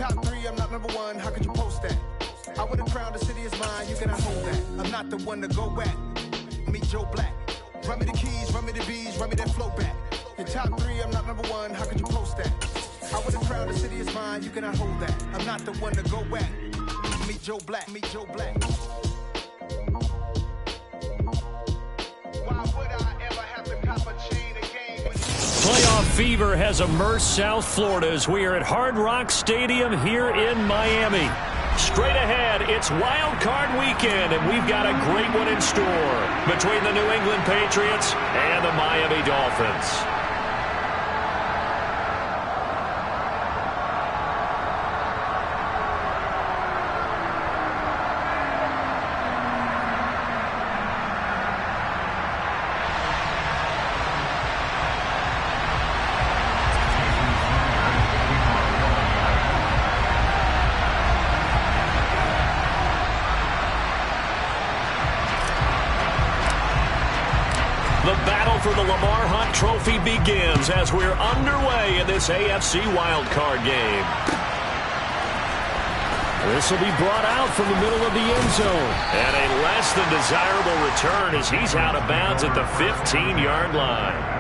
top three, I'm not number one. How could you post that? I would have crowned the city is mine. You cannot hold that. I'm not the one to go back. Meet Joe Black. Run me the keys, run me the bees, run me that flow back. Your top three, I'm not number one. How could you post that? I would have crowned the city is mine. You cannot hold that. I'm not the one to go back. Meet Joe Black. Meet Joe Black. Why would I ever have to cop a chain again? Playoff fever has immersed South Florida as we are at Hard Rock Stadium here in Miami. Straight ahead, it's Wild Card Weekend, and we've got a great one in store between the New England Patriots and the Miami Dolphins. For the Lamar Hunt Trophy begins as we're underway in this AFC wildcard game. This will be brought out from the middle of the end zone. And a less than desirable return as he's out of bounds at the 15-yard line.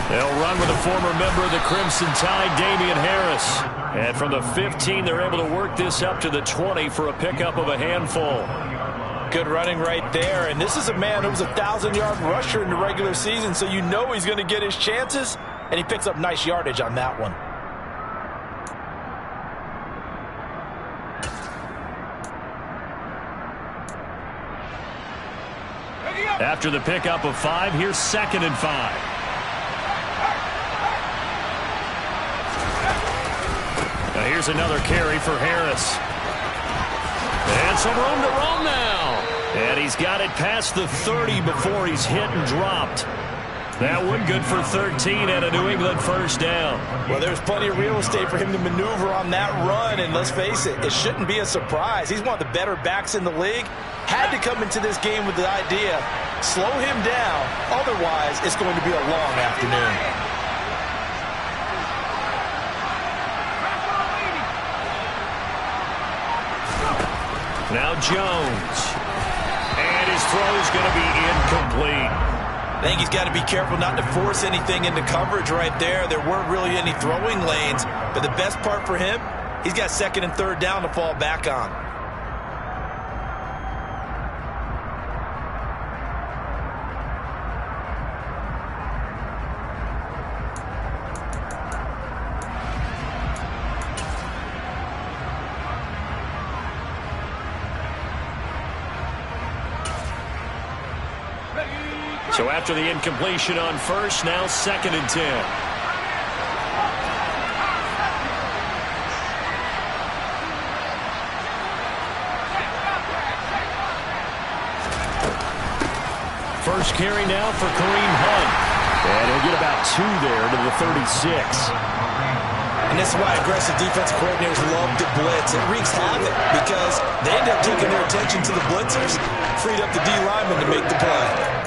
They'll run with a former member of the Crimson Tide, Damian Harris. And from the 15, they're able to work this up to the 20 for a pickup of a handful. Good running right there. And this is a man who was a 1,000-yard rusher in the regular season, so you know he's going to get his chances. And he picks up nice yardage on that one. After the pickup of 5, here's 2nd and 5. Now here's another carry for Harris. And some room to roam now. And he's got it past the 30 before he's hit and dropped. That one good for 13 and a New England first down. Well, there's plenty of real estate for him to maneuver on that run. And let's face it, it shouldn't be a surprise. He's one of the better backs in the league. Had to come into this game with the idea, slow him down. Otherwise, it's going to be a long afternoon. Now Jones. And his throw is going to be incomplete. I think he's got to be careful not to force anything into coverage right there. There weren't really any throwing lanes. But the best part for him, he's got 2nd and 3rd down to fall back on. So after the incompletion on first, now 2nd and 10. First carry now for Kareem Hunt. And he'll get about 2 there to the 36. And this is why aggressive defensive coordinators love to blitz. It wreaks havoc because they end up taking their attention to the blitzers, freed up the D lineman to make the play.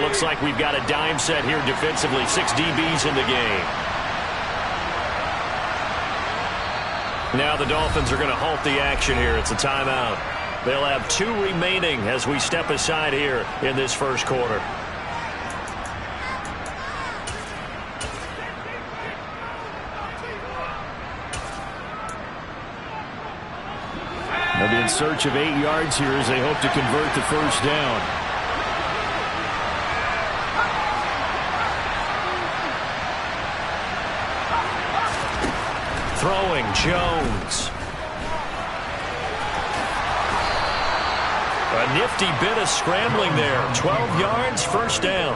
Looks like we've got a dime set here defensively. 6 DBs in the game. Now the Dolphins are going to halt the action here. It's a timeout. They'll have 2 remaining as we step aside here in this first quarter. They'll be in search of 8 yards here as they hope to convert the first down. Throwing, Jones. A nifty bit of scrambling there. 12 yards, first down.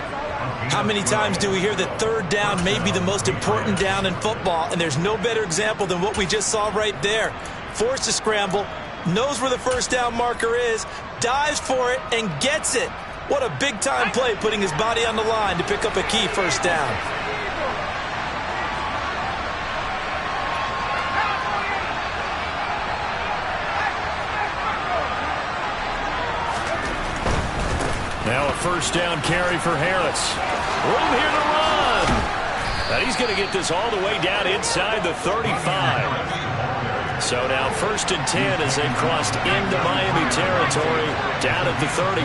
How many times do we hear that third down may be the most important down in football, and there's no better example than what we just saw right there. Forced to scramble, knows where the first down marker is, dives for it, and gets it. What a big-time play, putting his body on the line to pick up a key first down. Now a first down carry for Harris. Room here to run. And he's going to get this all the way down inside the 35. So now 1st and 10 as they crossed into Miami territory down at the 33.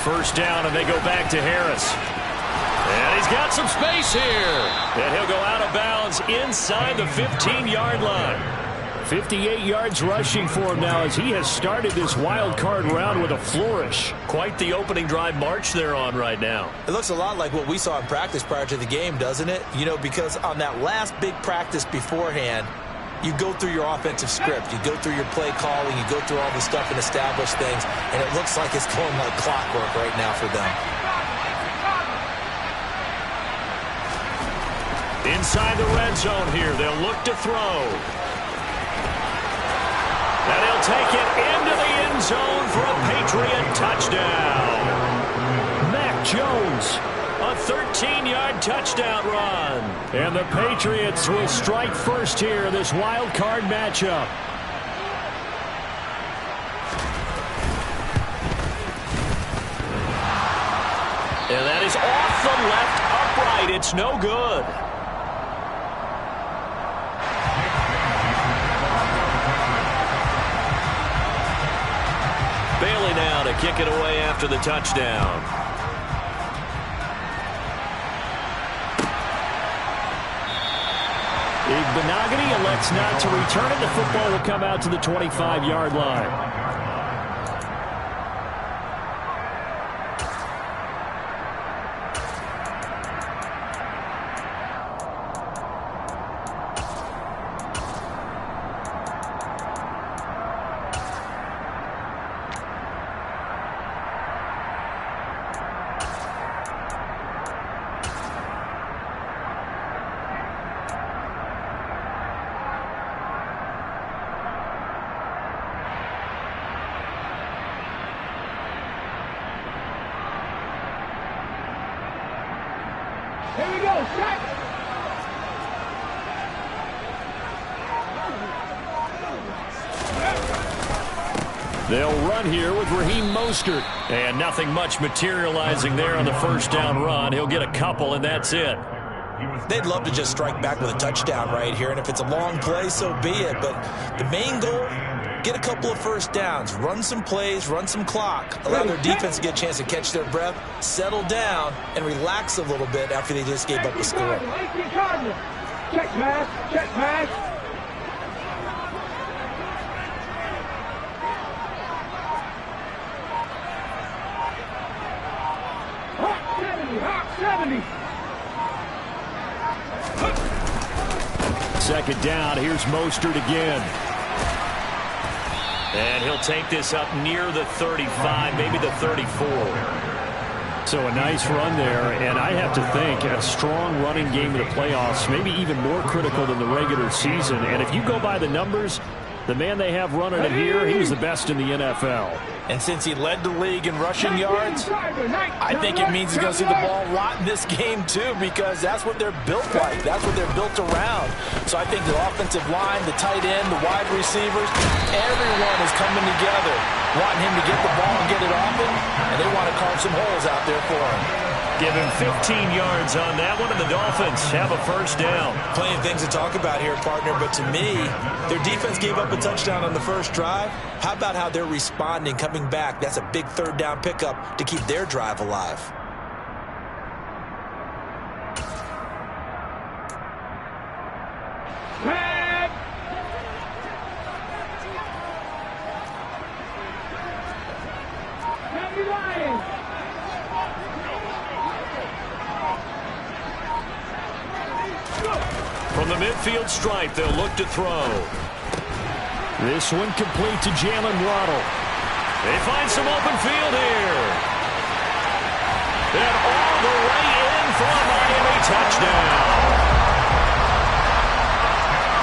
First down, and they go back to Harris. And he's got some space here. And he'll go out of bounds inside the 15-yard line. 58 yards rushing for him now as he has started this wild card round with a flourish. Quite the opening drive march they're on right now. It looks a lot like what we saw in practice prior to the game, doesn't it? You know, because on that last big practice beforehand, you go through your offensive script. You go through your play calling. You go through all the stuff and establish things. And it looks like it's going like clockwork right now for them. Inside the red zone here, they'll look to throw. And he'll take it into the end zone for a Patriot touchdown. Mac Jones, a 13-yard touchdown run. And the Patriots will strike first here, this wild card matchup. And that is off the left upright. It's no good. Bailey now to kick it away after the touchdown. Igbenogany elects not to return it. The football will come out to the 25-yard line. Here we go, set! They'll run here with Raheem Mostert. And nothing much materializing there on the first down run. He'll get a couple, and that's it. They'd love to just strike back with a touchdown right here, and if it's a long play, so be it. But the main goal, get a couple of first downs, run some plays, run some clock, allow their defense to get a chance to catch their breath, settle down, and relax a little bit after they just gave up a score. Check pass, check pass. Hawk 70. Second down, here's Mostert again. And he'll take this up near the 35, maybe the 34. So a nice run there, and I have to think a strong running game in the playoffs, maybe even more critical than the regular season. And if you go by the numbers, the man they have running it here, he was the best in the NFL. And since he led the league in rushing yards, I think it means he's going to see the ball a lot in this game too, because that's what they're built like. That's what they're built around. So I think the offensive line, the tight end, the wide receivers, everyone is coming together, wanting him to get the ball and get it often, and they want to carve some holes out there for him. Give him 15 yards on that one, and the Dolphins have a first down. Plenty of things to talk about here, partner, but to me, their defense gave up a touchdown on the first drive. How about how they're responding, coming back? That's a big third down pickup to keep their drive alive. From the midfield stripe. They'll look to throw. This one complete to Jalen Waddle. They find some open field here. And all the way in for a Miami touchdown.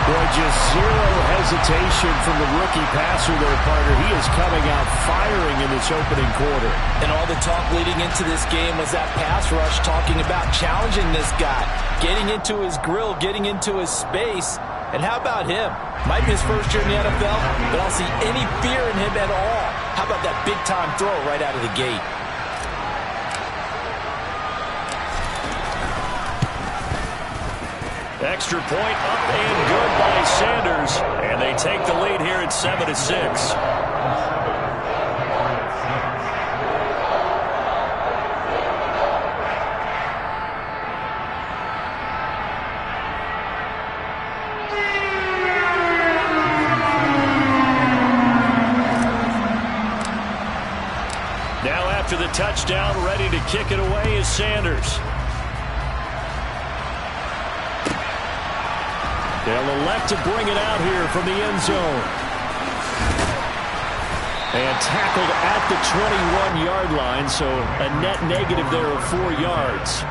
Boy, just zero hesitation from the rookie passer there, partner. He is coming out firing in this opening quarter. And all the talk leading into this game was that pass rush, talking about challenging this guy, getting into his grill, getting into his space. And how about him? Might be his first year in the NFL, but I don't see any fear in him at all. How about that big-time throw right out of the gate? Extra point up and good by Sanders. And they take the lead here at 7-6. Now after the touchdown, ready to kick it away is Sanders. They'll elect to bring it out here from the end zone. And tackled at the 21-yard line, so a net negative there of 4 yards.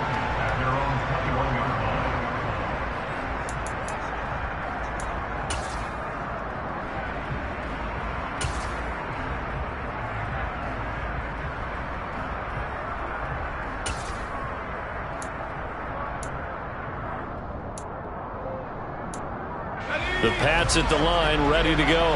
The Pats at the line, ready to go.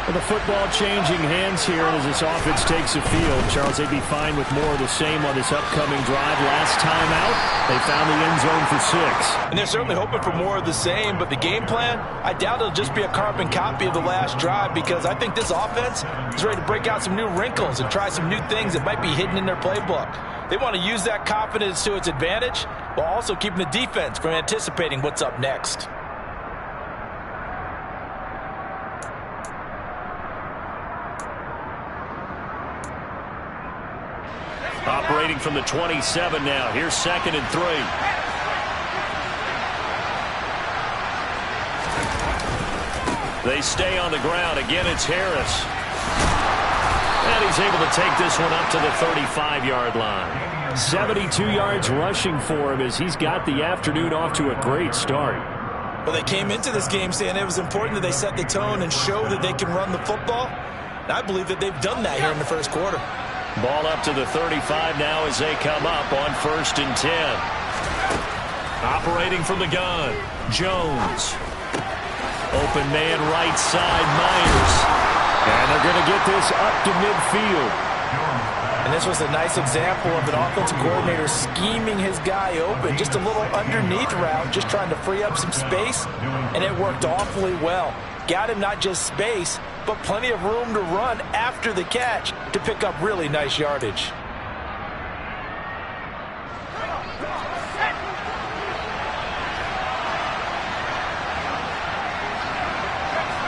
Well, the football changing hands here as this offense takes the field. Charles, they'd be fine with more of the same on this upcoming drive. Last time out, they found the end zone for 6. And they're certainly hoping for more of the same, but the game plan, I doubt it'll just be a carbon copy of the last drive, because I think this offense is ready to break out some new wrinkles and try some new things that might be hidden in their playbook. They want to use that confidence to its advantage while also keeping the defense from anticipating what's up next. Operating from the 27 now. Here's 2nd and 3. They stay on the ground. Again, it's Harris. And he's able to take this one up to the 35-yard line. 72 yards rushing for him as he's got the afternoon off to a great start. Well, they came into this game saying it was important that they set the tone and show that they can run the football. And I believe that they've done that here in the first quarter. Ball up to the 35 now as they come up on 1st and 10. Operating from the gun, Jones. Open man right side, Myers. And they're going to get this up to midfield. And this was a nice example of an offensive coordinator scheming his guy open. Just a little underneath route, just trying to free up some space. And it worked awfully well. Got him not just space, but plenty of room to run after the catch to pick up really nice yardage.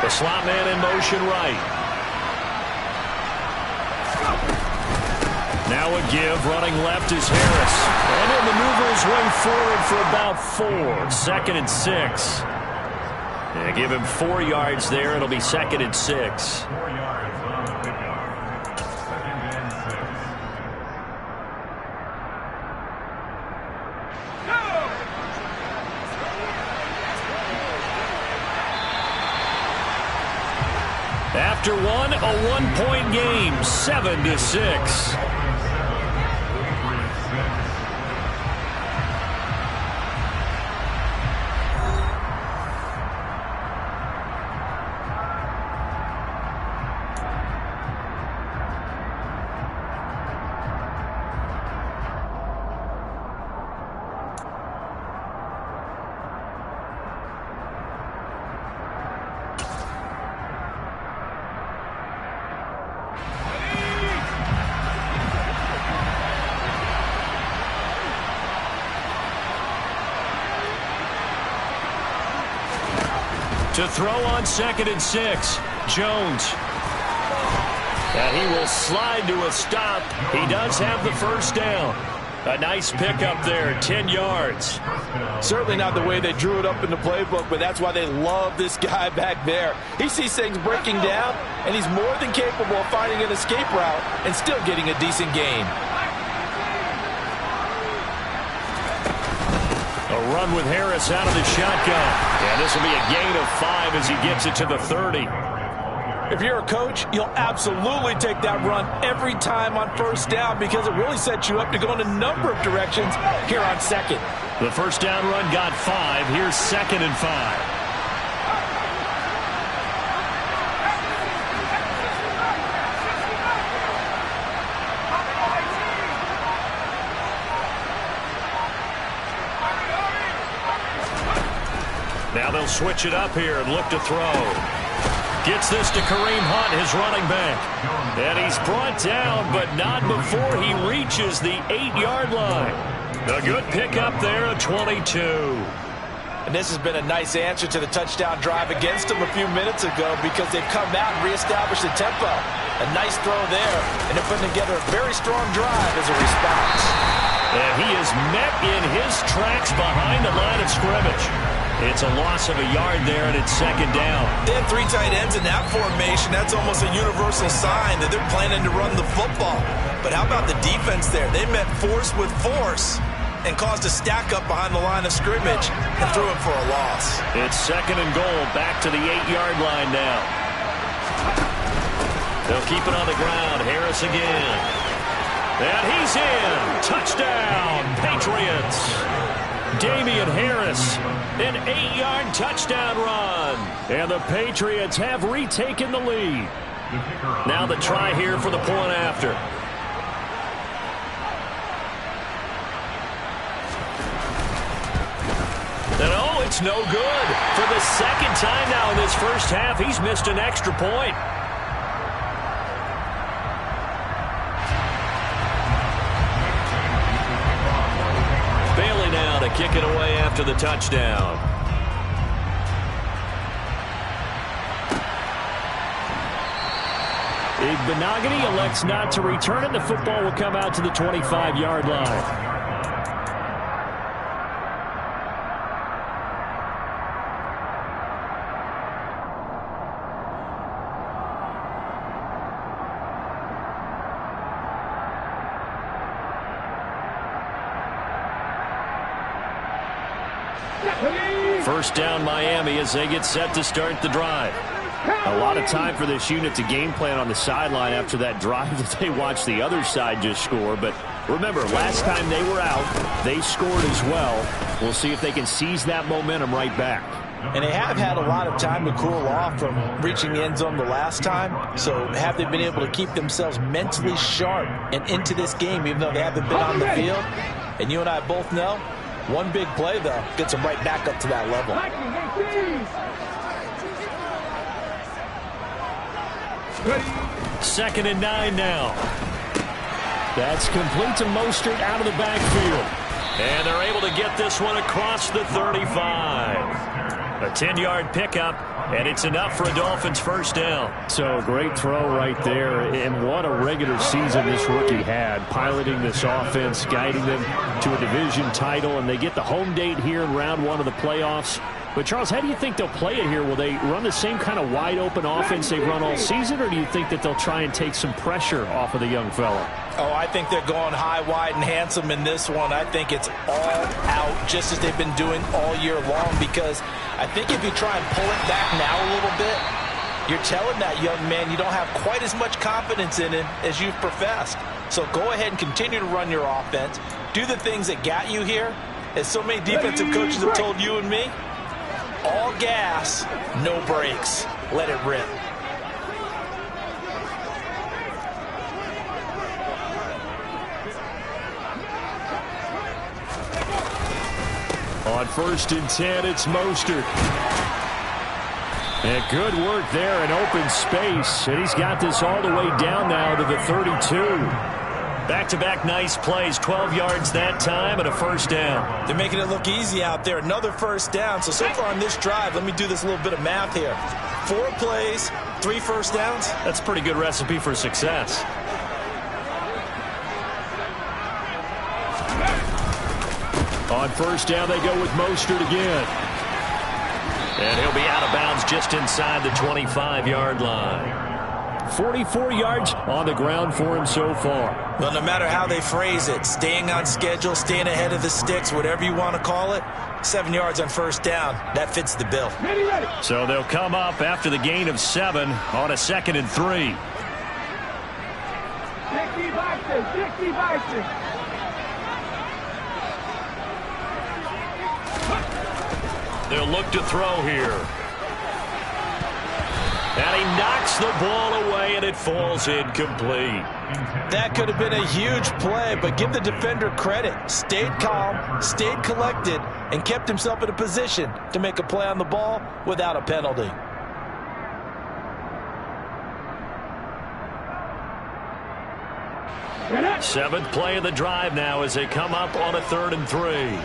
The slot man in motion right. Now a give, running left is Harris. And he'll maneuver his way forward for about 4. 2nd and 6. Yeah, give him 4 yards there. It'll be 2nd and 6. After one, a 1-point game, 7-6. To throw on 2nd and 6, Jones. And he will slide to a stop. He does have the first down. A nice pickup there, 10 yards. Certainly not the way they drew it up in the playbook, but that's why they love this guy back there. He sees things breaking down, and he's more than capable of finding an escape route and still getting a decent gain. A run with Harris out of the shotgun. And this will be a gain of 5 as he gets it to the 30. If you're a coach, you'll absolutely take that run every time on first down because it really sets you up to go in a number of directions here on second. The first down run got 5. Here's 2nd and 5. Now they'll switch it up here and look to throw. Gets this to Kareem Hunt, his running back. And he's brought down, but not before he reaches the 8-yard line. A good pickup there at 22. And this has been a nice answer to the touchdown drive against them a few minutes ago because they've come out and reestablished the tempo. A nice throw there, and they're putting together a very strong drive as a response. And he is met in his tracks behind the line of scrimmage. It's a loss of a yard there, and it's 2nd down. They had 3 tight ends in that formation. That's almost a universal sign that they're planning to run the football. But how about the defense there? They met force with force and caused a stack up behind the line of scrimmage and threw him for a loss. It's 2nd and goal, back to the 8-yard line now. They'll keep it on the ground. Harris again. And he's in. Touchdown, Patriots. Damian Harris, an 8-yard touchdown run. And the Patriots have retaken the lead. Now the try here for the point after. And oh, it's no good. For the 2nd time now in this first half, he's missed an extra point. To kick it away after the touchdown. Igbenogany elects not to return it. The football will come out to the 25-yard line. First down Miami as they get set to start the drive. A lot of time for this unit to game plan on the sideline after that drive that they watched the other side just score. But remember, last time they were out, they scored as well. We'll see if they can seize that momentum right back. And they have had a lot of time to cool off from reaching the end zone the last time. So have they been able to keep themselves mentally sharp and into this game even though they haven't been on the field? And you and I both know, one big play, though, gets them right back up to that level. 2nd and 9 now. That's complete to Mostert out of the backfield. And they're able to get this one across the 35. A 10-yard pickup, and it's enough for a Dolphins first down. So great throw right there, and what a regular season this rookie had, piloting this offense, guiding them to a division title, and they get the home date here in round 1 of the playoffs. But, Charles, how do you think they'll play it here? Will they run the same kind of wide-open offense they've run all season, or do you think that they'll try and take some pressure off of the young fella? Oh, I think they're going high, wide, and handsome in this one. I think it's all out, just as they've been doing all year long, because I think if you try and pull it back now a little bit, you're telling that young man you don't have quite as much confidence in him as you've professed. So go ahead and continue to run your offense. Do the things that got you here. As so many defensive coaches have told you and me, all gas, no brakes. Let it rip. On 1st and 10, it's Mostert. And good work there in open space. And he's got this all the way down now to the 32. Back-to-back nice plays, 12 yards that time and a first down. They're making it look easy out there. Another first down. So far on this drive, let me do this little bit of math here. 4 plays, 3 first downs. That's a pretty good recipe for success. On first down, they go with Mostert again. And he'll be out of bounds just inside the 25-yard line. 44 yards on the ground for him so far. Well, no matter how they phrase it, staying on schedule, staying ahead of the sticks, whatever you want to call it, 7 yards on first down, that fits the bill. So they'll come up after the gain of 7 on a 2nd and 3. 60 boxes, 60 boxes. They'll look to throw here. And he knocks the ball away, and it falls incomplete. That could have been a huge play, but give the defender credit. Stayed calm, stayed collected, and kept himself in a position to make a play on the ball without a penalty. Seventh play of the drive now as they come up on a 3rd and 3.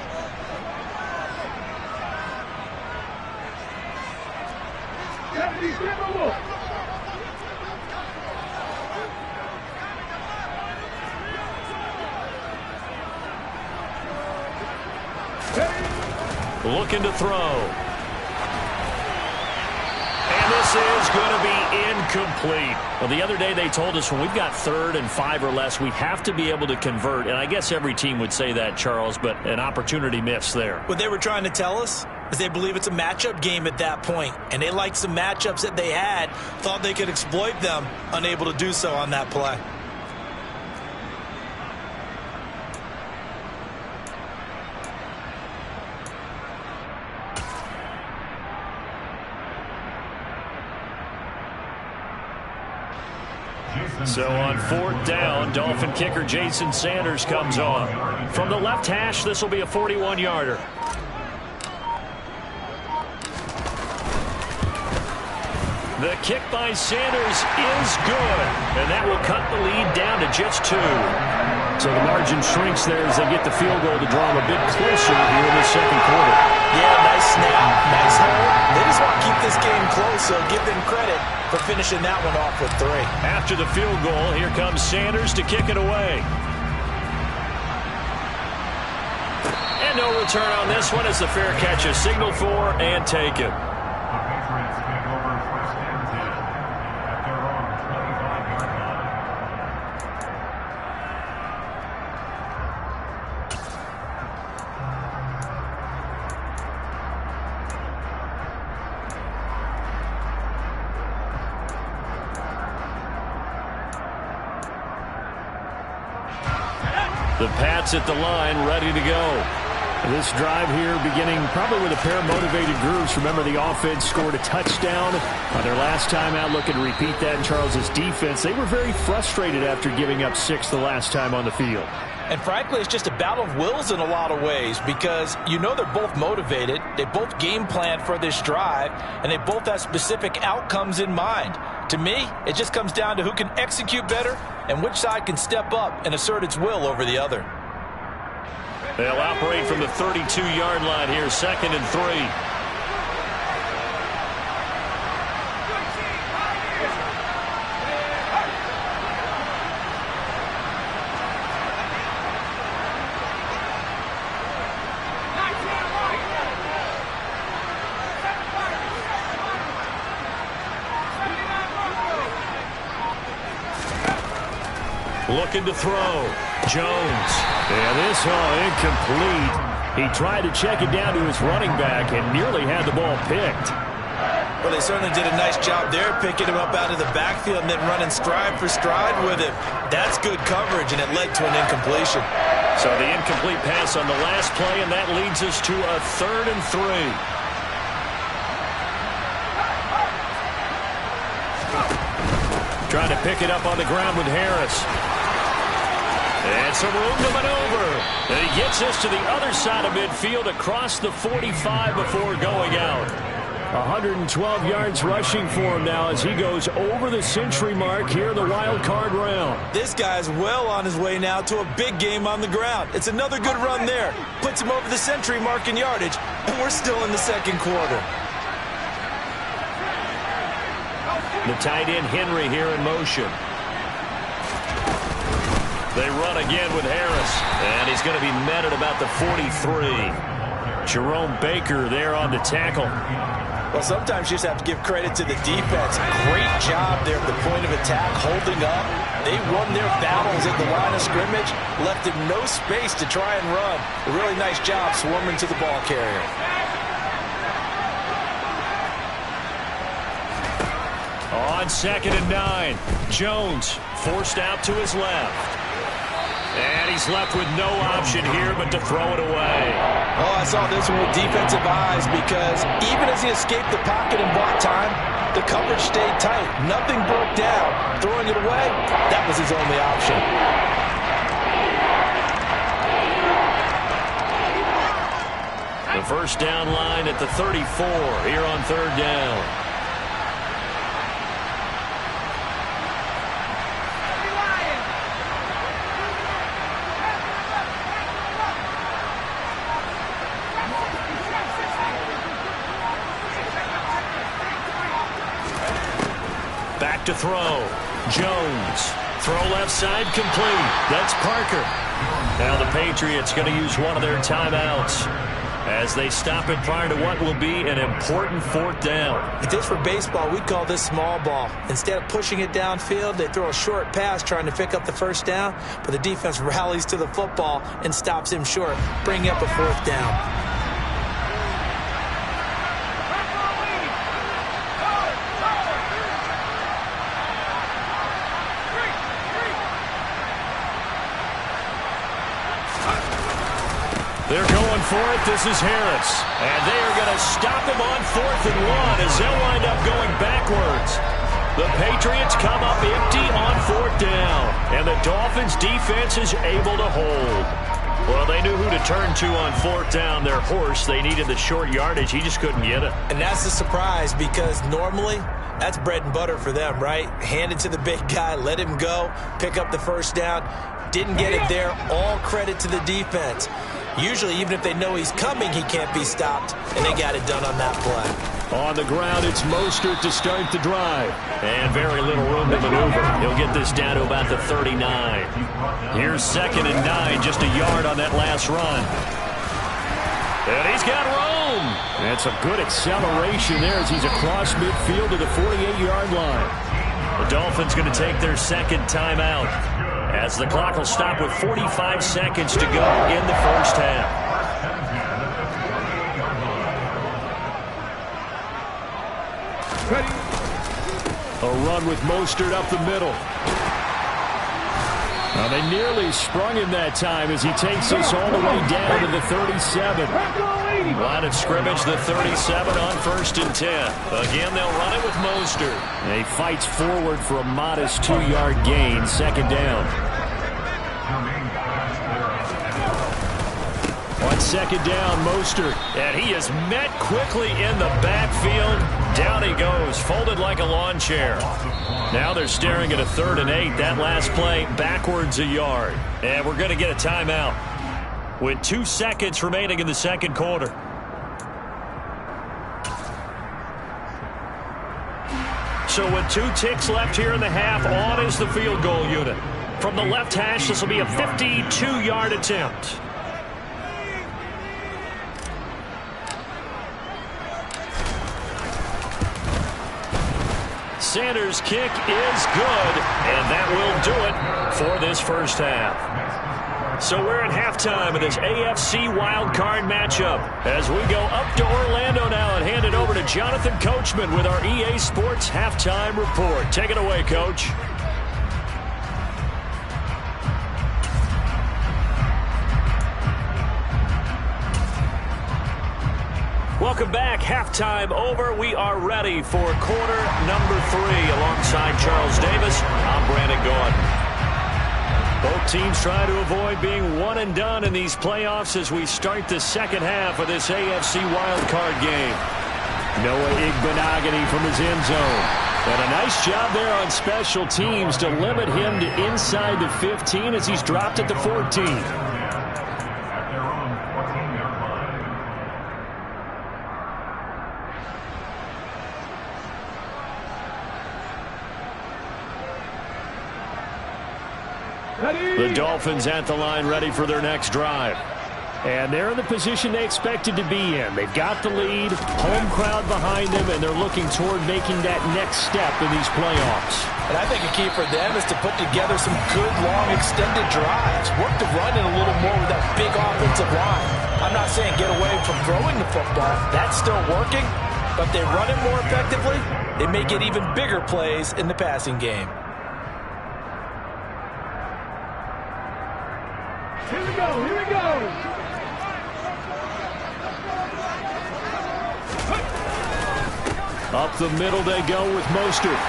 Looking to throw. And this is going to be incomplete. Well, the other day they told us when we've got 3rd and 5 or less, we have to be able to convert. And I guess every team would say that, Charles, but an opportunity missed there. What they were trying to tell us is they believe it's a matchup game at that point. And they liked some matchups that they had, thought they could exploit them, unable to do so on that play. So on 4th down, Dolphin kicker Jason Sanders comes on. From the left hash, this will be a 41-yarder. The kick by Sanders is good, and that will cut the lead down to just 2. So the margin shrinks there as they get the field goal to draw them a bit closer here in the 2nd quarter. Yeah, nice snap, nice hold. They just want to keep this game close, so give them credit for finishing that one off with 3. After the field goal, here comes Sanders to kick it away. And no return on this one as the fair catch is signaled for and taken. The Pats at the line, ready to go. This drive here beginning probably with a pair of motivated groups. Remember, the offense scored a touchdown on their last time out. Looking to repeat that in Charles's defense. They were very frustrated after giving up 6 the last time on the field. And frankly, it's just a battle of wills in a lot of ways because you know they're both motivated. They both game plan for this drive, and they both have specific outcomes in mind. To me, it just comes down to who can execute better and which side can step up and assert its will over the other. They'll operate from the 32-yard line here, 2nd and 3. Looking to throw. Jones. And this incomplete. He tried to check it down to his running back and nearly had the ball picked. Well, they certainly did a nice job there, picking him up out of the backfield and then running stride for stride with him. That's good coverage, and it led to an incompletion. So the incomplete pass on the last play, and that leads us to a 3rd and 3. Trying to pick it up on the ground with Harris. And some room to maneuver. And he gets this to the other side of midfield across the 45 before going out. 112 yards rushing for him now as he goes over the century mark here in the wild card round. This guy's well on his way now to a big game on the ground. It's another good run there. Puts him over the century mark in yardage, and we're still in the 2nd quarter. The tight end Henry here in motion. They run again with Harris, and he's going to be met at about the 43. Jerome Baker there on the tackle. Well, sometimes you just have to give credit to the defense. Great job there at the point of attack, holding up. They won their battles at the line of scrimmage, left him no space to try and run. A really nice job swarming to the ball carrier. On 2nd and 9, Jones forced out to his left. And he's left with no option here but to throw it away. Oh, I saw this one with defensive eyes because even as he escaped the pocket and bought time, the coverage stayed tight. Nothing broke down. Throwing it away, that was his only option. The first down line at the 34 here on 3rd down. Back to throw. Jones. Throw left side complete. That's Parker. Now the Patriots going to use one of their timeouts as they stop it prior to what will be an important 4th down. If this were baseball, we'd call this small ball. Instead of pushing it downfield, they throw a short pass trying to pick up the 1st down, but the defense rallies to the football and stops him short, bringing up a 4th down. They're going for it. This is Harris. And they are going to stop him on 4th and 1 as they'll wind up going backwards. The Patriots come up empty on 4th down. And the Dolphins defense is able to hold. Well, they knew who to turn to on 4th down. Their horse, they needed the short yardage. He just couldn't get it. And that's a surprise because normally that's bread and butter for them, right? Hand it to the big guy, let him go, pick up the 1st down. Didn't get it there. All credit to the defense. Usually, even if they know he's coming, he can't be stopped, and they got it done on that play. On the ground, it's Mostert to start the drive. And very little room to maneuver. He'll get this down to about the 39. Here's 2nd and 9, just a yard on that last run. And he's got room. That's a good acceleration there as he's across midfield to the 48-yard line. The Dolphins going to take their 2nd timeout, as the clock will stop with 45 seconds to go in the 1st half. Ready. A run with Mostert up the middle. Now they nearly sprung him that time as he takes us all the way down to the 37. Line of scrimmage, the 37 on 1st and 10. Again, they'll run it with Mostert. He fights forward for a modest 2-yard gain, 2nd down. On 2nd down, Mostert. And he is met quickly in the backfield. Down he goes, folded like a lawn chair. Now they're staring at a 3rd and 8. That last play, backwards a yard. And we're going to get a timeout with 2 seconds remaining in the 2nd quarter. So with 2 ticks left here in the half, on is the field goal unit. From the left hash, this will be a 52-yard attempt. Sanders' kick is good, and that will do it for this 1st half. So we're at halftime of this AFC wildcard matchup as we go up to Orlando now and hand it over to Jonathan Coachman with our EA Sports Halftime Report. Take it away, Coach. Welcome back. Halftime over. We are ready for quarter number 3 alongside Charles Davis. I'm Brandon Gordon. Both teams try to avoid being one and done in these playoffs as we start the 2nd half of this AFC wildcard game. Noah Igbenogany from his end zone. And a nice job there on special teams to limit him to inside the 15 as he's dropped at the 14. The Dolphins at the line ready for their next drive. And they're in the position they expected to be in. They've got the lead, home crowd behind them, and they're looking toward making that next step in these playoffs. And I think a key for them is to put together some good, long, extended drives. Work the run in a little more with that big offensive line. I'm not saying get away from throwing the football. That's still working. But they run it more effectively, they may get even bigger plays in the passing game. Here we go, here we go. Up the middle they go with Mostert.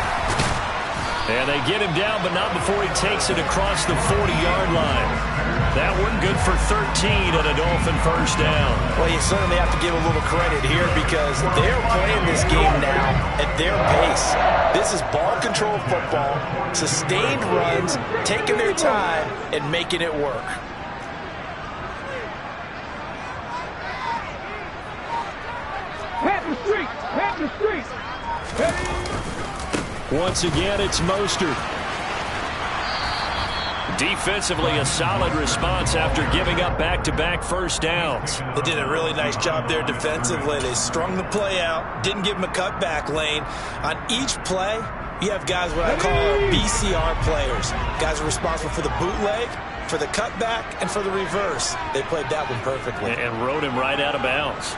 And they get him down, but not before he takes it across the 40-yard line. That one good for 13 and a Dolphin first down. Well, you certainly have to give a little credit here because they're playing this game now at their pace. This is ball control football, sustained runs, taking their time and making it work. Pat the street, pat the street. Once again, it's Mostert. Defensively, a solid response after giving up back-to-back first downs. They did a really nice job there defensively. They strung the play out, didn't give them a cutback lane. On each play, you have guys what I call BCR players. Guys are responsible for the bootleg, for the cutback, and for the reverse. They played that one perfectly. And rode him right out of bounds.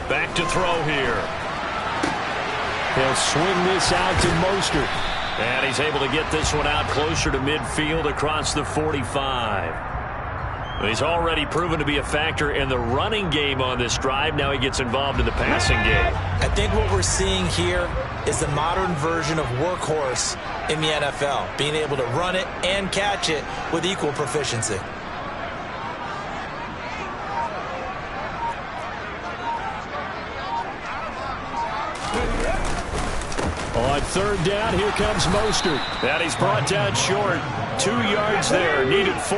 Back to throw here. He'll swing this out to Mostert. And he's able to get this one out closer to midfield across the 45. He's already proven to be a factor in the running game on this drive. Now he gets involved in the passing game. I think what we're seeing here is the modern version of workhorse in the NFL, being able to run it and catch it with equal proficiency. On third down, here comes Mostert. And he's brought down short. 2 yards there, needed 4.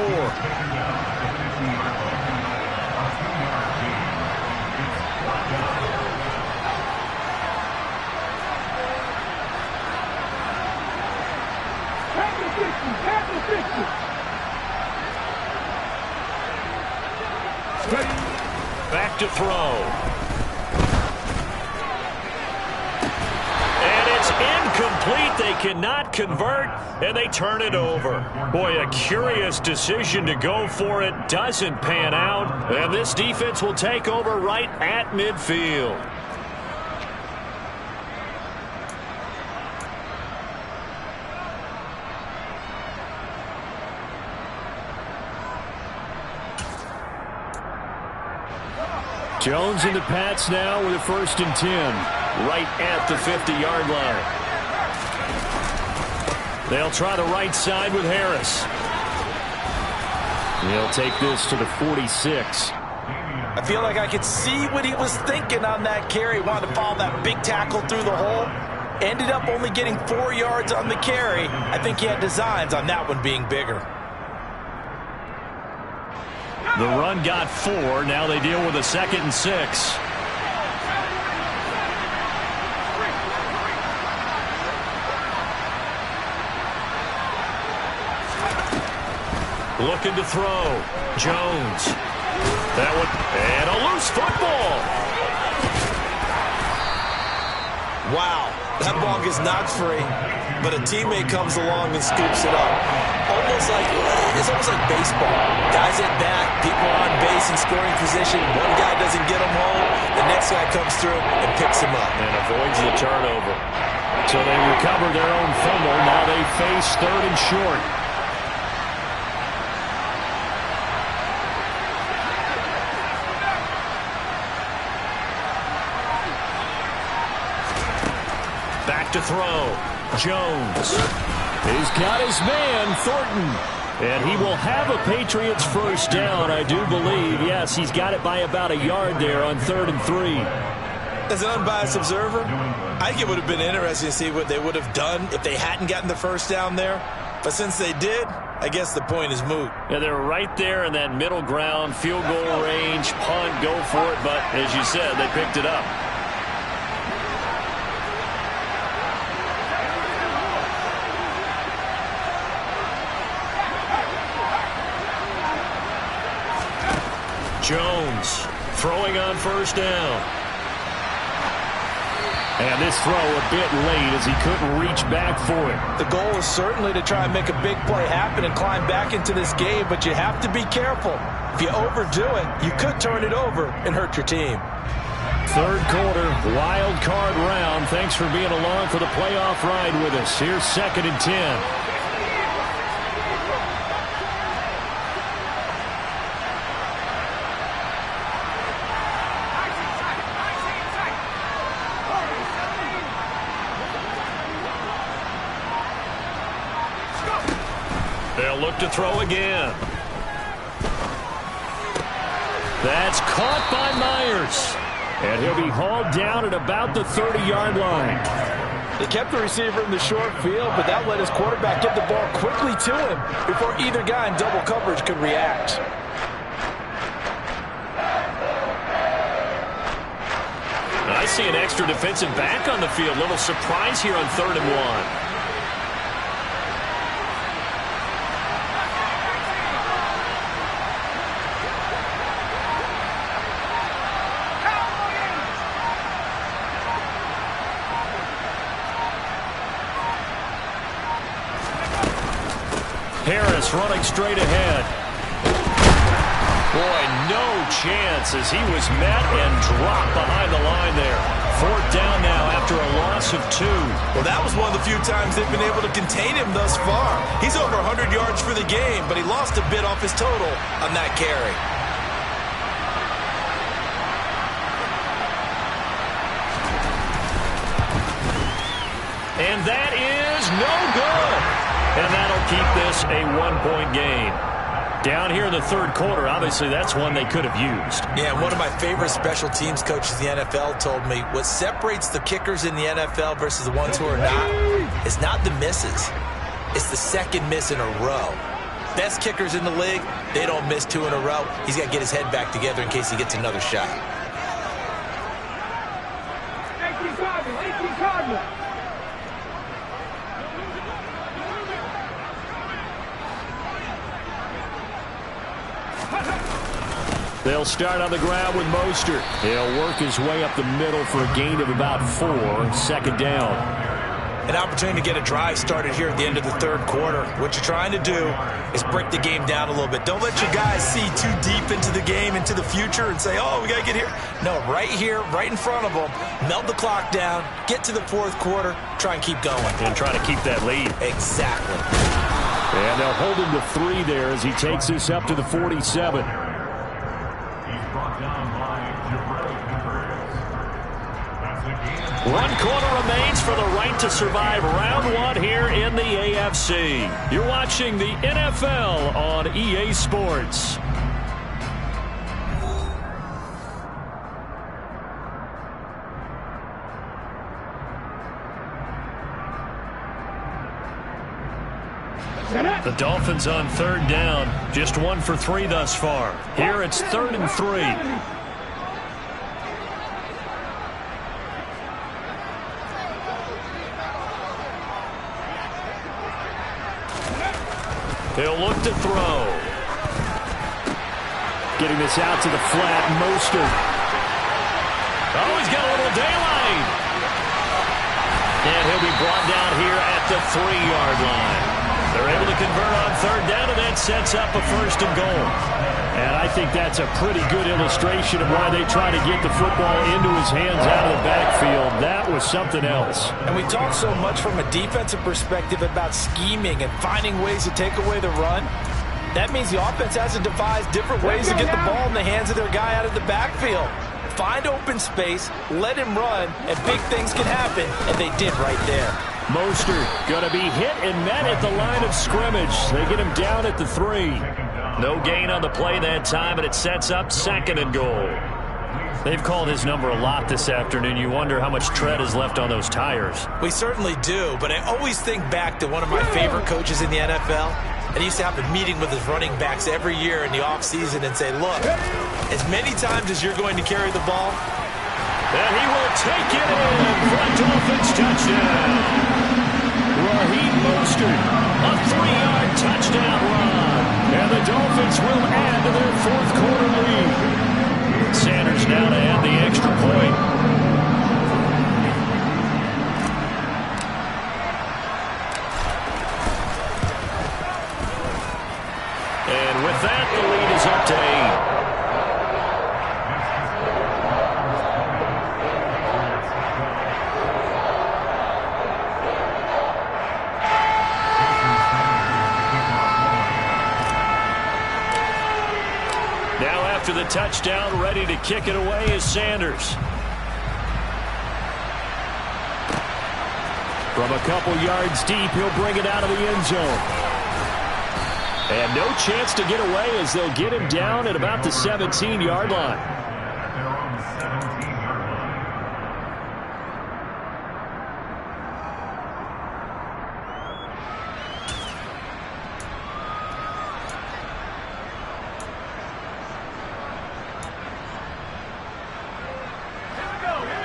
Back to throw. And it's incomplete. They cannot convert, and they turn it over. Boy, a curious decision to go for it. Doesn't pan out, and this defense will take over right at midfield. Jones and the Pats now with a 1st and 10, right at the 50-yard line. They'll try the right side with Harris. He'll take this to the 46. I feel like I could see what he was thinking on that carry. Wanted to follow that big tackle through the hole. Ended up only getting 4 yards on the carry. I think he had designs on that one being bigger. The run got 4. Now they deal with a 2nd and 6. Looking to throw. Jones. That one. And a loose football. Wow. That ball gets knocked free, but a teammate comes along and scoops it up. It's almost like baseball. Guys at bat, people are on base in scoring position. One guy doesn't get him home. The next guy comes through and picks him up. And avoids the turnover. So they recover their own fumble. Now they face 3rd and short. Back to throw. Jones. He's got his man, Thornton. And he will have a Patriots first down, I do believe. Yes, he's got it by about a yard there on 3rd and 3. As an unbiased observer, I think it would have been interesting to see what they would have done if they hadn't gotten the first down there. But since they did, I guess the point is moot. Yeah, they're right there in that middle ground, field goal range, punt, go for it. But as you said, they picked it up. Jones throwing on first down. And this throw a bit late as he couldn't reach back for it. The goal is certainly to try and make a big play happen and climb back into this game, but you have to be careful. If you overdo it, you could turn it over and hurt your team. Third quarter, wild card round. Thanks for being along for the playoff ride with us. Here's 2nd and 10. They'll look to throw again. That's caught by Myers. And he'll be hauled down at about the 30-yard line. They kept the receiver in the short field, but that let his quarterback get the ball quickly to him before either guy in double coverage could react. I see an extra defensive back on the field. Little surprise here on 3rd and 1. Harris running straight ahead. Boy, no chance as he was met and dropped behind the line there. 4th down now after a loss of 2. Well, that was one of the few times they've been able to contain him thus far. He's over 100 yards for the game, but he lost a bit off his total on that carry. And that is no good. And that'll keep this a 1-point game. Down here in the 3rd quarter, obviously that's one they could have used. Yeah, one of my favorite special teams coaches in the NFL told me what separates the kickers in the NFL versus the ones who are not is not the misses. It's the second miss in a row. Best kickers in the league, they don't miss 2 in a row. He's got to get his head back together in case he gets another shot. 18 Cardinals. They'll start on the ground with Mostert. He'll work his way up the middle for a gain of about 4. 2nd down. An opportunity to get a drive started here at the end of the 3rd quarter. What you're trying to do is break the game down a little bit. Don't let your guys see too deep into the game, into the future, and say, oh, we got to get here. No, right here, right in front of them. Melt the clock down, get to the 4th quarter, try and keep going. And try to keep that lead. Exactly. And they'll hold him to 3 there as he takes this up to the 47. 1 quarter remains for the right to survive round 1 here in the AFC. You're watching the NFL on EA Sports. The Dolphins on 3rd down. Just 1 for 3 thus far. Here it's 3rd and 3. He'll look to throw. Getting this out to the flat, Mostert. Oh, he's got a little daylight. And he'll be brought down here at the 3-yard line. They're able to convert on 3rd down, and that sets up a 1st and goal. And I think that's a pretty good illustration of why they try to get the football into his hands out of the backfield. That was something else. And we talk so much from a defensive perspective about scheming and finding ways to take away the run. That means the offense has to devise different ways to get the ball in the hands of their guy out of the backfield. Find open space, let him run, and big things can happen, and they did right there. Mostert going to be hit and met at the line of scrimmage. They get him down at the 3. No gain on the play that time, and it sets up 2nd and goal. They've called his number a lot this afternoon. You wonder how much tread is left on those tires. We certainly do, but I always think back to one of my favorite coaches in the NFL, And he used to have a meeting with his running backs every year in the offseason and say, look, as many times as you're going to carry the ball, and he will take it in for a Dolphins touchdown. Raheem Mostert, a 3-yard touchdown run. And the Dolphins will add to their fourth quarter lead. Sanders now to add the extra point. And with that, the lead is up to 8. After the touchdown, ready to kick it away is Sanders. From a couple yards deep, he'll bring it out of the end zone. And no chance to get away as they'll get him down at about the 17-yard line.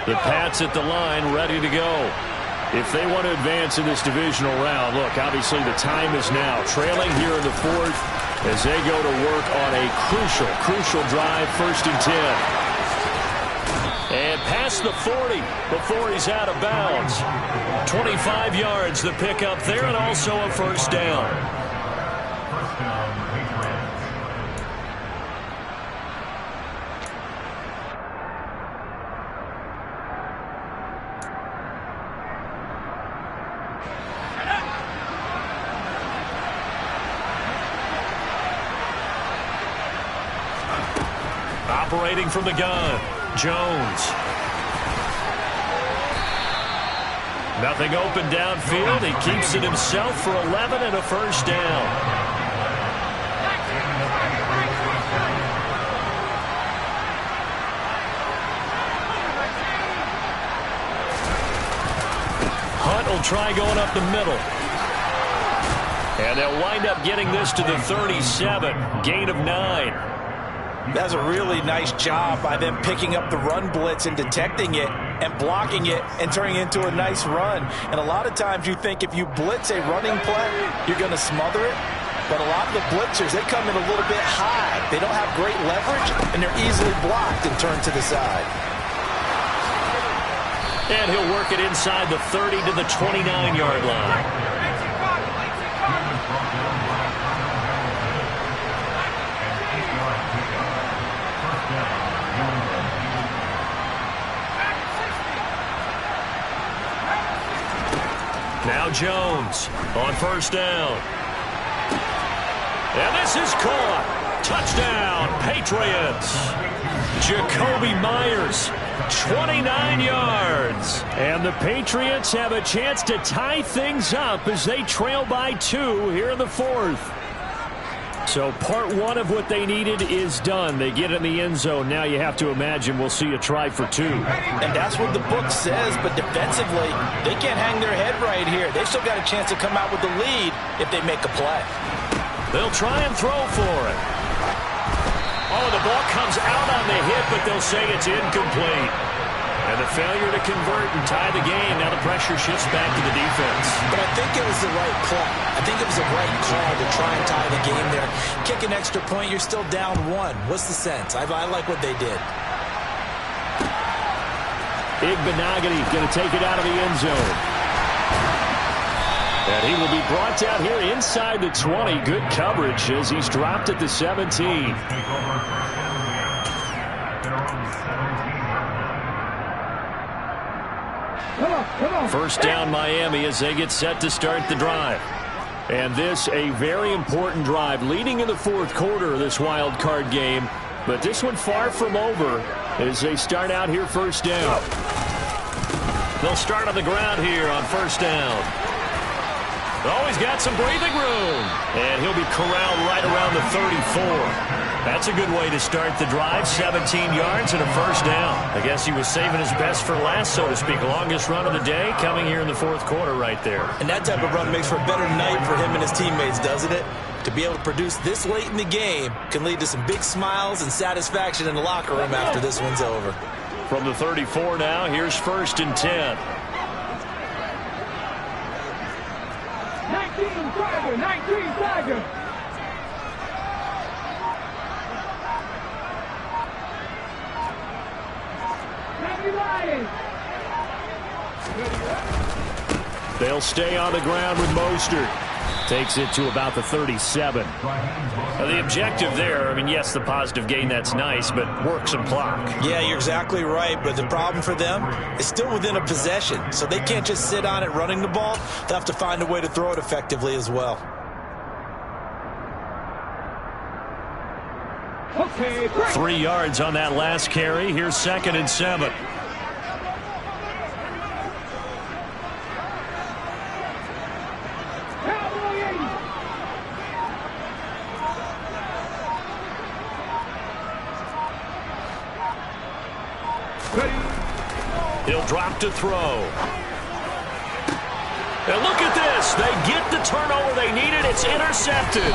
The Pats at the line, ready to go. If they want to advance in this divisional round, look, obviously the time is now. Trailing here in the fourth as they go to work on a crucial drive, 1st and 10. And past the 40 before he's out of bounds. 25 yards the pickup there, and also a 1st down. Operating from the gun, Jones. Nothing open downfield. He keeps it himself for 11 and a 1st down. Hunt will try going up the middle. And they'll wind up getting this to the 37. Gain of 9. That's a really nice job by them picking up the run blitz and detecting it and blocking it and turning it into a nice run. And a lot of times you think if you blitz a running play, you're going to smother it. But a lot of the blitzers, they come in a little bit high. They don't have great leverage, and they're easily blocked and turned to the side. And he'll work it inside the 30 to the 29-yard line. Now Jones on 1st down. And this is caught. Touchdown, Patriots. Jacoby Myers, 29 yards. And the Patriots have a chance to tie things up as they trail by 2 here in the 4th. So part 1 of what they needed is done. They get in the end zone. Now you have to imagine we'll see a try for 2. And that's what the book says, but defensively, they can't hang their head right here. They've still got a chance to come out with the lead if they make a play. They'll try and throw for it. Oh, the ball comes out on the hit, but they'll say it's incomplete. And the failure to convert and tie the game. Now the pressure shifts back to the defense. But I think it was the right play. I think it was the right call to try and tie the game there. Kick an extra point, you're still down 1. What's the sense? I like what they did. Igbenogany going to take it out of the end zone. And he will be brought down here inside the 20. Good coverage as he's dropped at the 17. First down Miami as they get set to start the drive. And this a very important drive leading in the 4th quarter of this wild card game. But this one far from over as they start out here 1st down. They'll start on the ground here on 1st down. Oh, he's got some breathing room. And he'll be corralled right around the 34. That's a good way to start the drive. 17 yards and a 1st down. I guess he was saving his best for last, so to speak. Longest run of the day coming here in the 4th quarter right there. And that type of run makes for a better night for him and his teammates, doesn't it? To be able to produce this late in the game can lead to some big smiles and satisfaction in the locker room after this one's over. From the 34 now, here's 1st and 10. 19 Tiger, 19 Tiger. They'll stay on the ground with Mostert. Takes it to about the 37. Now, the objective there, I mean, yes, the positive gain, that's nice, but work some clock. Yeah, you're exactly right, but the problem for them is still within a possession, so they can't just sit on it running the ball. They'll have to find a way to throw it effectively as well. Okay, 3 yards on that last carry. Here's 2nd and 7. He'll drop to throw. And look at this. They get the turnover they needed. It's intercepted.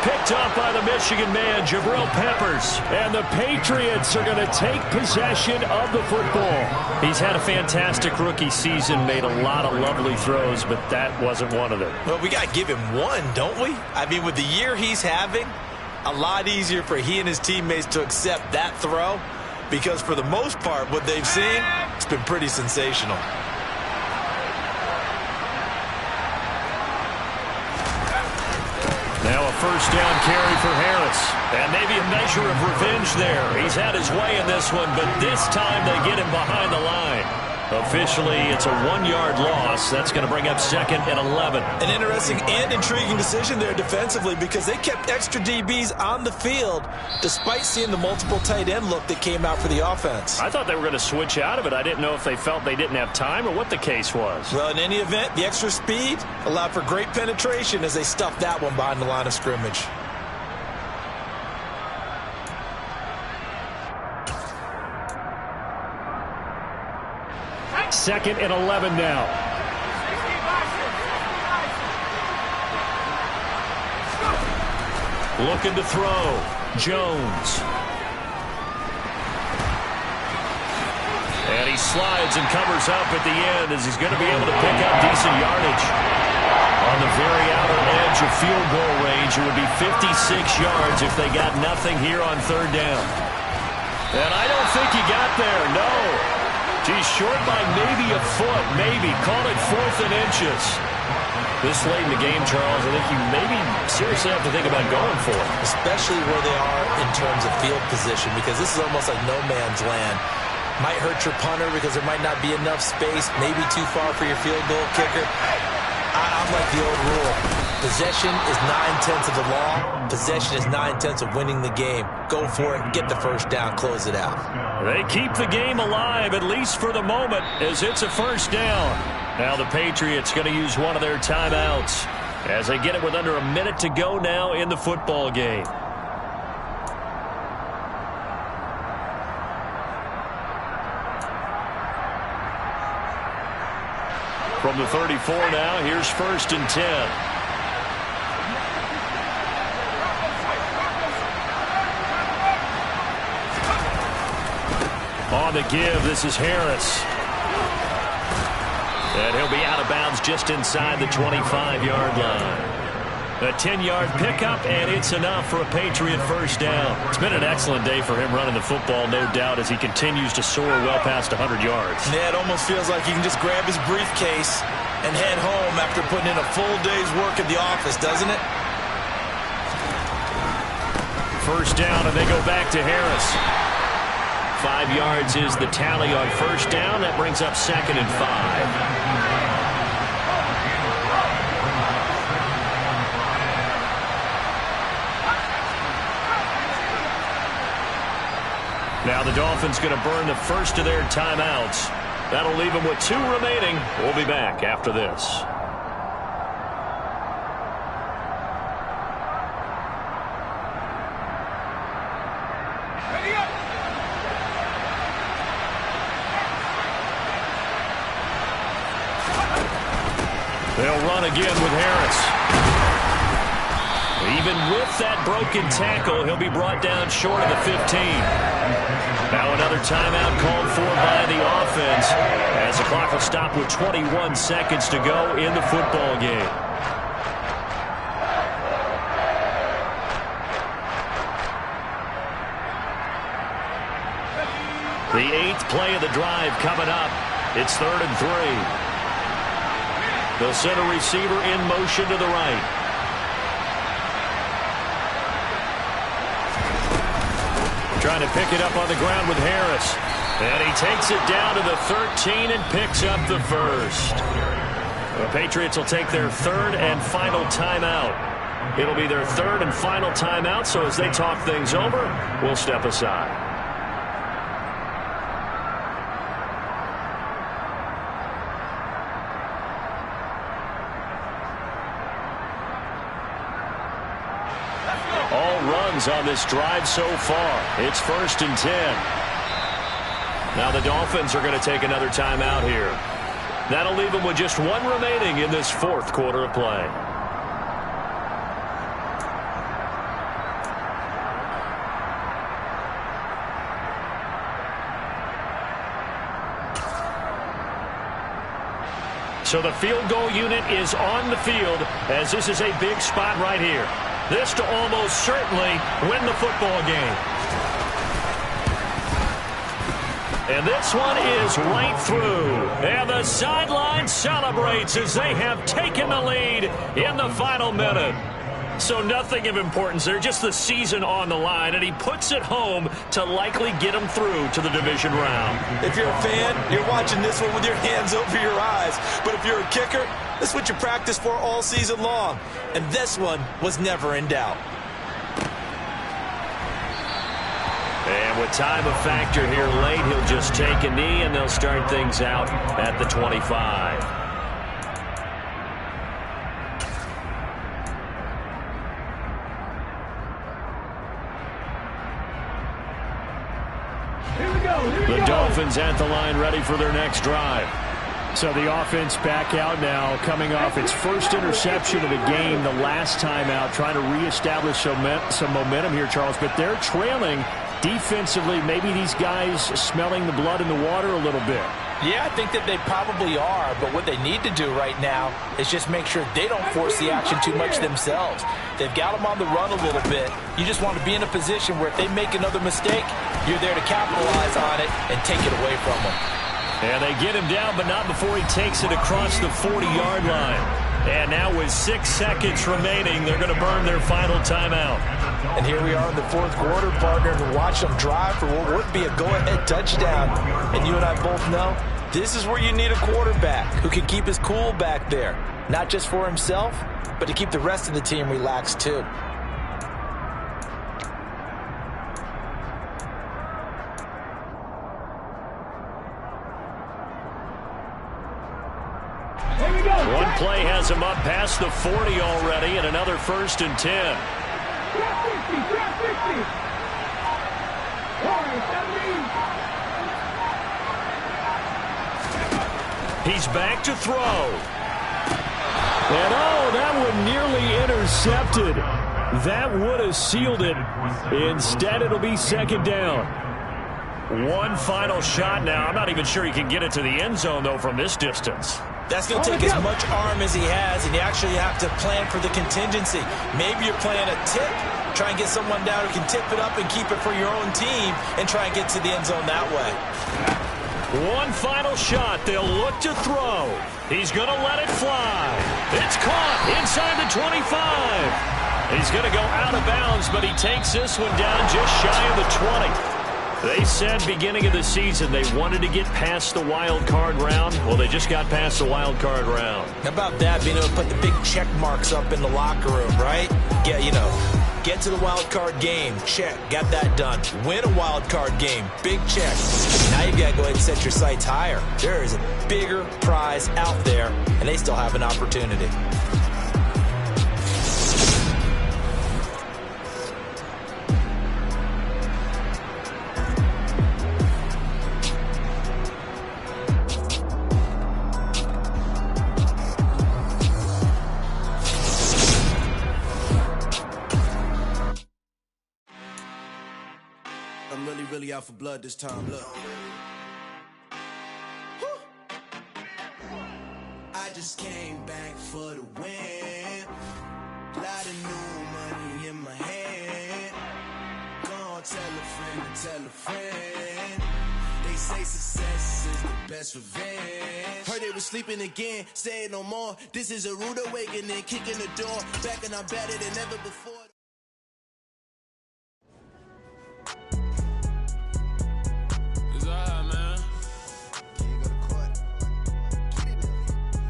Picked up by the Michigan man, Jabril Peppers. And the Patriots are going to take possession of the football. He's had a fantastic rookie season, made a lot of lovely throws, but that wasn't one of them. Well, we got to give him one, don't we? I mean, with the year he's having, a lot easier for he and his teammates to accept that throw, because for the most part, what they've seen, it's been pretty sensational. Now a 1st down carry for Harris. And maybe a measure of revenge there. He's had his way in this one, but this time they get him behind the line. Officially, it's a 1-yard loss. That's going to bring up 2nd and 11. An interesting and intriguing decision there defensively, because they kept extra DBs on the field despite seeing the multiple tight end look that came out for the offense. I thought they were going to switch out of it. I didn't know if they felt they didn't have time or what the case was. Well, in any event, the extra speed allowed for great penetration as they stuffed that one behind the line of scrimmage. Second and 11 now. Looking to throw. Jones. And he slides and covers up at the end as he's going to be able to pick up decent yardage. On the very outer edge of field goal range, it would be 56 yards if they got nothing here on 3rd down. And I don't think he got there, no. He's short by maybe a foot, maybe. Call it 4th and inches. This late in the game, Charles, I think you maybe seriously have to think about going for it. Especially where they are in terms of field position, because this is almost like no man's land. Might hurt your punter because there might not be enough space, maybe too far for your field goal kicker. I'm like the old rule. Possession is 9/10 of the law. Possession is 9/10 of winning the game. Go for it, get the 1st down, close it out. They keep the game alive, at least for the moment, as it's a 1st down. Now the Patriots going to use one of their timeouts as they get it with under a minute to go now in the football game. From the 34 now, here's 1st and 10. On the give, this is Harris. And he'll be out of bounds just inside the 25-yard line. A 10-yard pickup, and it's enough for a Patriot 1st down. It's been an excellent day for him running the football, no doubt, as he continues to soar well past 100 yards. Yeah, it almost feels like he can just grab his briefcase and head home after putting in a full day's work at the office, doesn't it? 1st down, and they go back to Harris. 5 yards is the tally on 1st down. That brings up 2nd and 5. Now the Dolphins going to burn the first of their timeouts. That'll leave them with 2 remaining. We'll be back after this. They'll run again with Harris. Even with that broken tackle, he'll be brought down short of the 15. Now another timeout called for by the offense as the clock will stop with 21 seconds to go in the football game. The 8th play of the drive coming up. It's 3rd and 3. They'll send a receiver in motion to the right. Trying to pick it up on the ground with Harris. And he takes it down to the 13 and picks up the first. The Patriots will take their 3rd and final timeout. It'll be their 3rd and final timeout, so as they talk things over, we'll step aside. On this drive so far. It's 1st and 10. Now the Dolphins are going to take another timeout here. That'll leave them with just 1 remaining in this 4th quarter of play. So the field goal unit is on the field as this is a big spot right here. This to almost certainly win the football game. And this one is right through. And the sideline celebrates as they have taken the lead in the final minute. So nothing of importance there, just the season on the line, and he puts it home to likely get him through to the division round. If you're a fan, you're watching this one with your hands over your eyes. But if you're a kicker, this is what you practice for all season long. And this one was never in doubt. And with time a factor here late, he'll just take a knee, and they'll start things out at the 25. The Dolphins at the line ready for their next drive. So the offense back out now, coming off its first interception of the game the last time out, trying to reestablish some momentum here, Charles. But they're trailing defensively. Maybe these guys smelling the blood in the water a little bit. Yeah, I think that they probably are, but what they need to do right now is just make sure they don't force the action too much themselves. They've got them on the run a little bit. You just want to be in a position where if they make another mistake, you're there to capitalize on it and take it away from them. And they get him down, but not before he takes it across the 40-yard line. And now with 6 seconds remaining, they're going to burn their final timeout. And here we are in the 4th quarter, partner, to watch them drive for what would be a go-ahead touchdown. And you and I both know this is where you need a quarterback who can keep his cool back there. Not just for himself, but to keep the rest of the team relaxed too. One play has him up past the 40 already, and another 1st and 10. He's back to throw. And that one nearly intercepted. That would have sealed it. Instead, it'll be 2nd down. One final shot now. I'm not even sure he can get it to the end zone, though, from this distance. That's going to take as much arm as he has, and you actually have to plan for the contingency. Maybe you're playing a tip, try and get someone down who can tip it up and keep it for your own team and try and get to the end zone that way. One final shot. They'll look to throw. He's going to let it fly. It's caught inside the 25. He's going to go out of bounds, but he takes this one down just shy of the 20. They said beginning of the season they wanted to get past the wild card round. Well, they just got past the wild card round. How about that, being able to put the big check marks up in the locker room, right? Get to the wild card game. Check. Got that done. Win a wild card game. Big check. Now you've got to go ahead and set your sights higher. There is a bigger prize out there, and they still have an opportunity. I'm really out for blood this time, look. I just came back for the win. Lot of new money in my hand. Gonna tell a friend. They say success is the best revenge. Heard they was sleeping again, say it no more. This is a rude awakening, kicking the door. Back and I'm better than ever before. It's alright, man.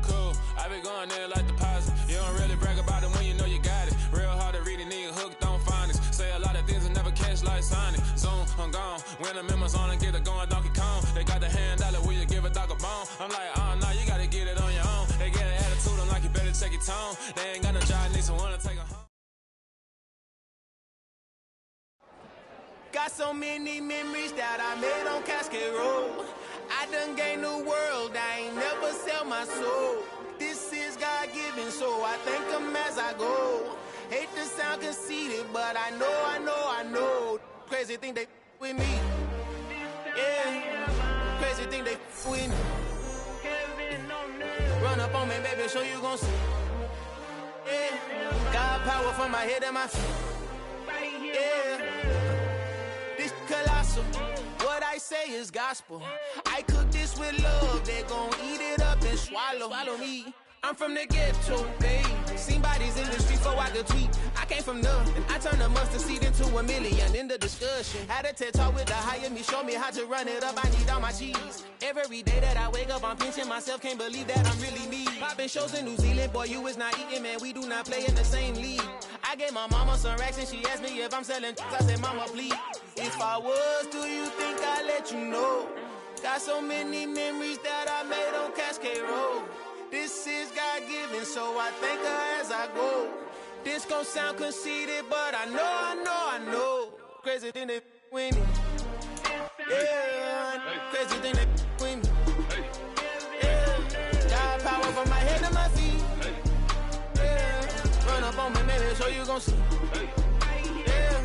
Cool, I been going there like deposit. You don't really brag about it when you know you got it. Real hard to read a nigga hooked, don't find it. Say a lot of things and never catch like Sonic. Zone, I'm gone. When I'm in my zone and get it going Donkey Kong. They got the hand dollar, will you give a dog a bone? I'm like, oh no, you gotta get it on your own. They get an attitude, I'm like, you better check your tone. They ain't got no job, need someone to take them home. Got so many memories that I made on Cascade Road. I done gained the world, I ain't never sell my soul. This is God-given, so I thank him as I go. Hate to sound conceited, but I know. Crazy thing they with me. Yeah, crazy thing they with me. Run up on me, baby, show you gon' see. Yeah, God power from my head and my feet. Yeah, this colossal. What I say is gospel. I cook this with love, they gon' eat it up and swallow me. I'm from the ghetto, babe. Seen bodies in the street before I could tweet. I came from nothing. I turned a mustard seed into $1 million in the discussion. Had a TED talk with the hire me, show me how to run it up. I need all my cheese. Every day that I wake up, I'm pinching myself. Can't believe that I'm really me. Popping shows in New Zealand, boy, you is not eating, man. We do not play in the same league. I gave my mama some racks and she asked me if I'm selling. I said, mama, please. If I was, do you think I'd let you know? Got so many memories that I made on Cascade Road. This is God-given, so I thank her as I go. This gon' sound conceited, but I know. Crazy thing they with me. Yeah, crazy thing they with me. Yeah, God power from my head to my feet. Yeah, run up on me, maybe, so you gon' see. Yeah.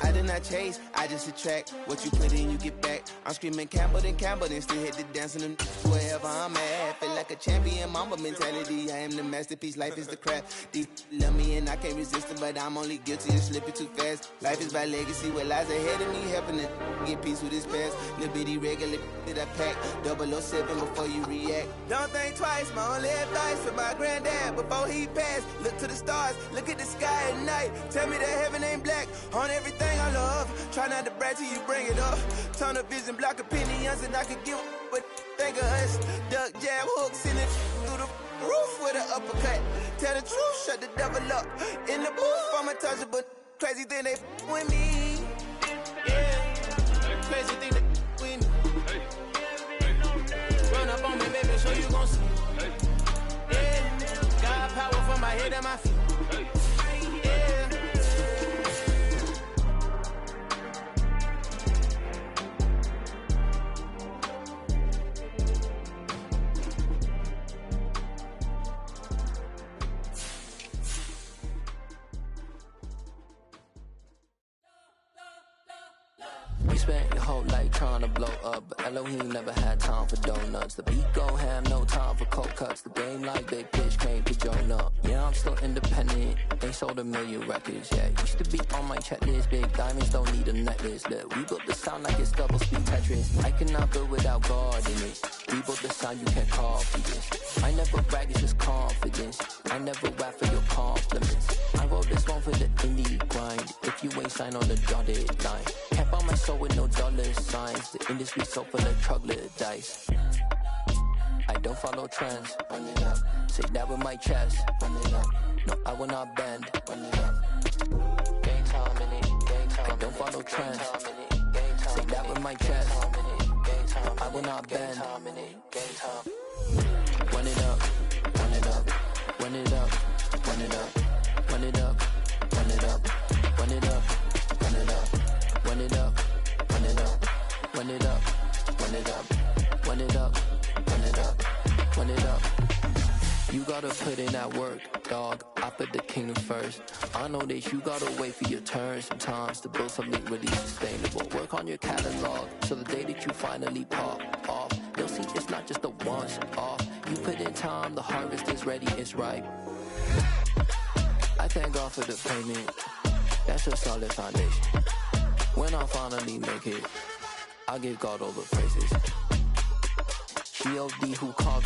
I did not chase, I just attract. What you put in, you get back. I'm screaming Campbell, then still hit the dancing and wherever I'm at. Feel like a champion, mamba mentality. I am the masterpiece, life is the craft. Deep love me and I can't resist it, but I'm only guilty of slipping too fast. Life is by legacy, what lies ahead of me, helping to get peace with this past. Little bitty regular that I pack, 007 before you react. Don't think twice, my only advice for my granddad before he passed. Look to the stars, look at the sky at night. Tell me that heaven ain't black on everything I love. Try not to brag till you bring it up. Tunnel vision, block opinions, and I could give what think of us. Duck, jab, hooks in it through the roof with an uppercut. Tell the truth, shut the devil up. In the booth, I'm untouchable. Crazy thing they with me. Yeah, crazy thing they with me. Run up on me, baby, so you gon' see. Yeah, God power from my head and my feet. Yeah. You spent your whole life trying to blow up, but Elohim never had time for donuts. The beat go ham, no time for cold cuts. The game like big pitch came to join up. Yeah, I'm still independent, ain't sold 1 million records yet. Used to be on my checklist, big diamonds don't need a necklace. Look, we built the sound like it's double speed Tetris. I cannot build without God in it. We built the sound you can't copy this. I never brag, it's just confidence. I never rap for your compliments. I wrote this one for the indie grind. If you ain't signed on the dotted line, can't buy my soul with no dollar signs. The industry so full of troglodytes. I don't follow trends. Run it up. Say that with my chest. Run it up. No, I will not bend. Run it up. Game time in it. Game time. I don't follow trends. Say that with my chest. No, I will not bend. Game time. Run it up. Run it up. Run it up. Run it up. Run it up. Run it up. Run it up. Run it up. Run it up. Run it up. Run it up. Run it up. Run it up. Run it up. Run it up. You got gotta put in that work, dog. I put the kingdom first. I know that you gotta wait for your turn sometimes to build something really sustainable. Work on your catalog, so the day that you finally pop off, you'll see it's not just a once off. You put in time, the harvest is ready, it's ripe. I thank God for the payment. That's a solid foundation. When I finally make it, I give God all the praises. G.O.D. who called